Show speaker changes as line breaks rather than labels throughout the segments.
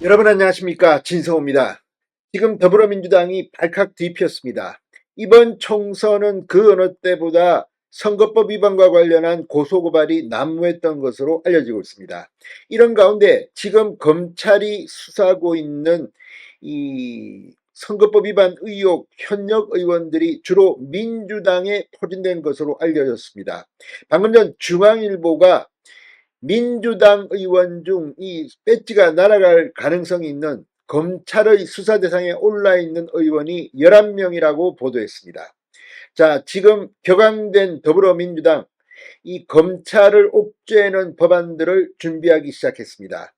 여러분 안녕하십니까, 진성호입니다. 지금 더불어민주당이 발칵 뒤피었습니다. 이번 총선은 그 어느 때보다 선거법 위반과 관련한 고소고발이 난무했던 것으로 알려지고 있습니다. 이런 가운데 지금 검찰이 수사하고 있는 이 선거법 위반 의혹 현역 의원들이 주로 민주당에 포진된 것으로 알려졌습니다. 방금 전 중앙일보가 민주당 의원 중 이 배지가 날아갈 가능성이 있는 검찰의 수사 대상에 올라 있는 의원이 11명이라고 보도했습니다. 자, 지금 격앙된 더불어민주당, 이 검찰을 옥죄는 법안들을 준비하기 시작했습니다.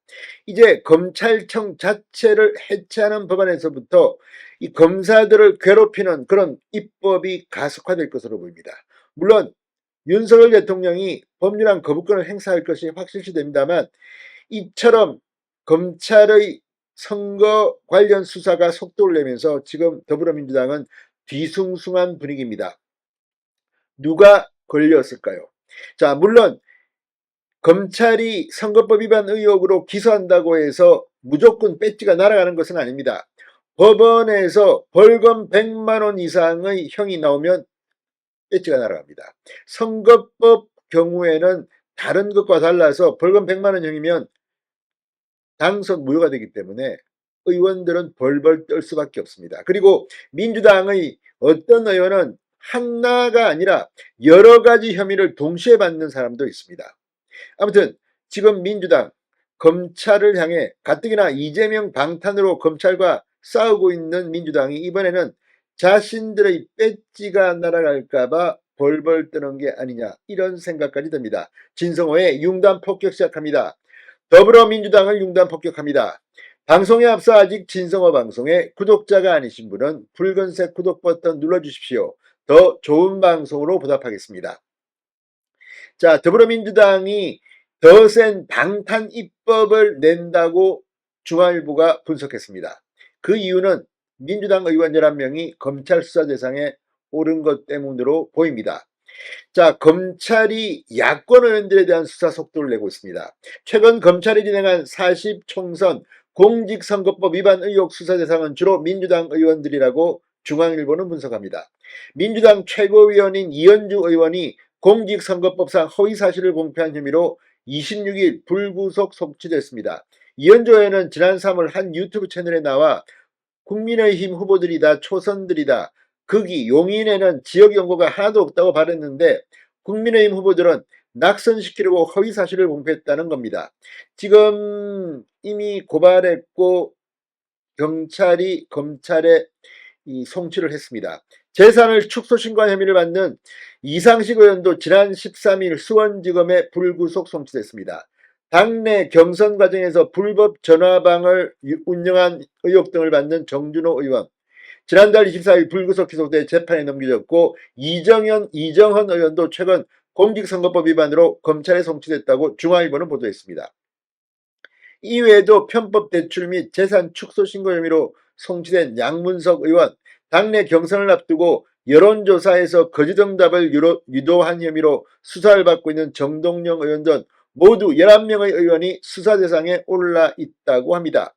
이제 검찰청 자체를 해체하는 법안에서부터 이 검사들을 괴롭히는 그런 입법이 가속화될 것으로 보입니다. 물론 윤석열 대통령이 법률안 거부권을 행사할 것이 확실시됩니다만, 이처럼 검찰의 선거 관련 수사가 속도를 내면서 지금 더불어민주당은 뒤숭숭한 분위기입니다. 누가 걸렸을까요? 자, 물론 검찰이 선거법 위반 의혹으로 기소한다고 해서 무조건 배지가 날아가는 것은 아닙니다. 법원에서 벌금 100만 원 이상의 형이 나오면 배지가 날아갑니다. 선거법 경우에는 다른 것과 달라서 벌금 100만 원형이면 당선 무효가 되기 때문에 의원들은 벌벌 떨 수밖에 없습니다. 그리고 민주당의 어떤 의원은 하나가 아니라 여러 가지 혐의를 동시에 받는 사람도 있습니다. 아무튼 지금 민주당 검찰을 향해 가뜩이나 이재명 방탄으로 검찰과 싸우고 있는 민주당이 이번에는 자신들의 배지가 날아갈까봐 벌벌 떠는 게 아니냐, 이런 생각까지 듭니다. 진성호의 융단 폭격 시작합니다. 더불어민주당을 융단 폭격합니다. 방송에 앞서 아직 진성호 방송에 구독자가 아니신 분은 붉은색 구독 버튼 눌러주십시오. 더 좋은 방송으로 보답하겠습니다. 자, 더불어민주당이 더 센 방탄 입법을 낸다고 중앙일보가 분석했습니다. 그 이유는 민주당 의원 11명이 검찰 수사 대상에 오른 것 때문으로 보입니다. 자, 검찰이 야권 의원들에 대한 수사 속도를 내고 있습니다. 최근 검찰이 진행한 40 총선 공직선거법 위반 의혹 수사 대상은 주로 민주당 의원들이라고 중앙일보는 분석합니다. 민주당 최고위원인 이현주 의원이 공직선거법상 허위사실을 공표한 혐의로 26일 불구속 송치됐습니다. 이현주 의원은 지난 3월 한 유튜브 채널에 나와 국민의힘 후보들이다, 초선들이다, 극이 용인에는 지역 연고가 하나도 없다고 발했는데 국민의힘 후보들은 낙선시키려고 허위사실을 공표했다는 겁니다. 지금 이미 고발했고 경찰이 검찰에 송치를 했습니다. 재산을 축소 신고한 혐의를 받는 이상식 의원도 지난 13일 수원지검에 불구속 송치됐습니다. 당내 경선 과정에서 불법 전화방을 운영한 의혹 등을 받는 정준호 의원, 지난달 24일 불구속 기소돼 재판에 넘겨졌고, 이정헌 의원도 최근 공직선거법 위반으로 검찰에 송치됐다고 중앙일보는 보도했습니다. 이외에도 편법 대출 및 재산 축소 신고 혐의로 송치된 양문석 의원, 당내 경선을 앞두고 여론조사에서 거짓응답을 유도한 혐의로 수사를 받고 있는 정동영 의원 등 모두 11명의 의원이 수사 대상에 올라 있다고 합니다.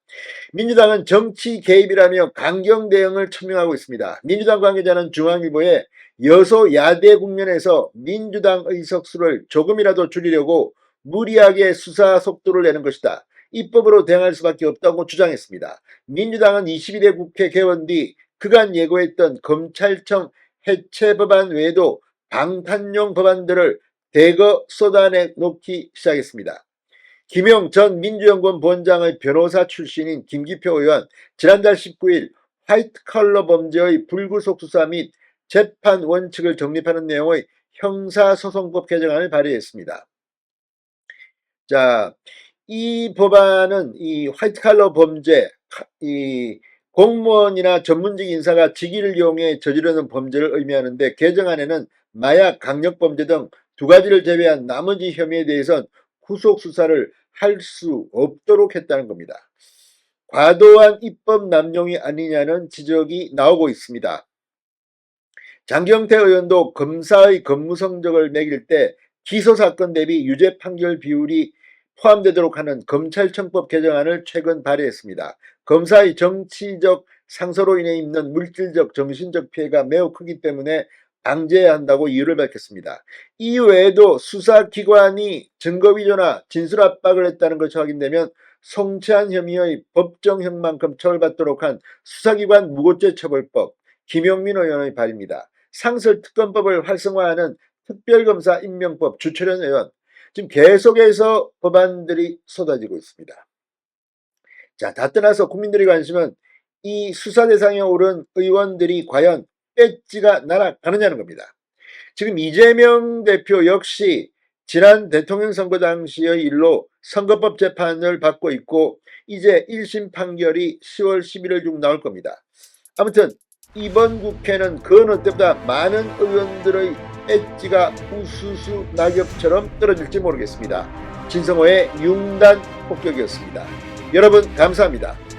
민주당은 정치 개입이라며 강경 대응을 천명하고 있습니다. 민주당 관계자는 중앙일보에 여소야대 국면에서 민주당 의석수를 조금이라도 줄이려고 무리하게 수사 속도를 내는 것이다, 입법으로 대응할 수밖에 없다고 주장했습니다. 민주당은 22대 국회 개원 뒤 그간 예고했던 검찰청 해체 법안 외에도 방탄용 법안들을 대거 쏟아내 놓기 시작했습니다. 김용 전 민주연구원 본장의 변호사 출신인 김기표 의원, 지난달 19일 화이트컬러 범죄의 불구속 수사 및 재판 원칙을 정립하는 내용의 형사소송법 개정안을 발의했습니다. 자, 이 법안은 이 화이트칼러 범죄, 이 공무원이나 전문직 인사가 직위를 이용해 저지르는 범죄를 의미하는데, 개정안에는 마약, 강력범죄 등 두 가지를 제외한 나머지 혐의에 대해선 후속 수사를 할 수 없도록 했다는 겁니다. 과도한 입법 남용이 아니냐는 지적이 나오고 있습니다. 장경태 의원도 검사의 근무 성적을 매길 때 기소 사건 대비 유죄 판결 비율이 포함되도록 하는 검찰청법 개정안을 최근 발의했습니다. 검사의 정치적 상소로 인해 입는 물질적, 정신적 피해가 매우 크기 때문에 방지해야 한다고 이유를 밝혔습니다. 이 외에도 수사기관이 증거위조나 진술 압박을 했다는 것이 확인되면 성추행 혐의의 법정형만큼 처벌받도록 한 수사기관 무고죄 처벌법, 김용민 의원의 발의입니다. 상설특검법을 활성화하는 특별검사 임명법, 주철현 의원, 지금 계속해서 법안들이 쏟아지고 있습니다. 자, 다 떠나서 국민들의 관심은 이 수사 대상에 오른 의원들이 과연 배지가 날아가느냐는 겁니다. 지금 이재명 대표 역시 지난 대통령 선거 당시의 일로 선거법 재판을 받고 있고 이제 1심 판결이 10월 11일 중 나올 겁니다. 아무튼 이번 국회는 그 어느 때보다 많은 의원들의 엣지가 우수수 낙엽처럼 떨어질지 모르겠습니다. 진성호의 융단 폭격이었습니다. 여러분 감사합니다.